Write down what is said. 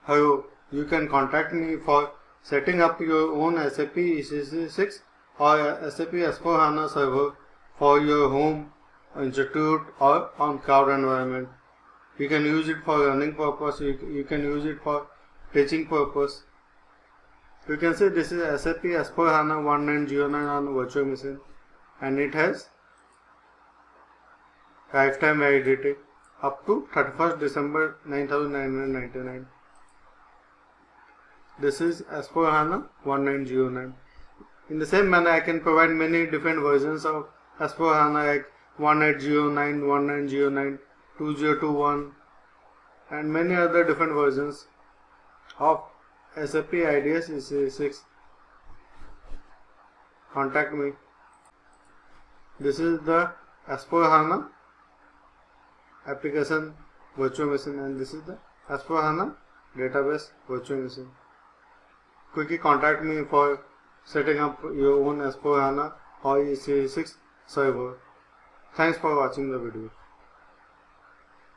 Hello, you can contact me for setting up your own SAP ECC6 or SAP S4 HANA server for your home, institute or on cloud environment. You can use it for learning purpose, you can use it for teaching purpose. You can see this is SAP S4 HANA 1909 on virtual machine, and it has lifetime validity up to 31st December 9999. This is S4 HANA 1909. In the same manner, I can provide many different versions of S4 HANA like 1809, 1909, 2021 and many other different versions of SAP IDES ECC6. Contact me. This is the S4 HANA application virtual machine, and this is the S4 HANA database virtual machine. Quickly contact me for setting up your own S4 HANA or ECC6 server. Thanks for watching the video.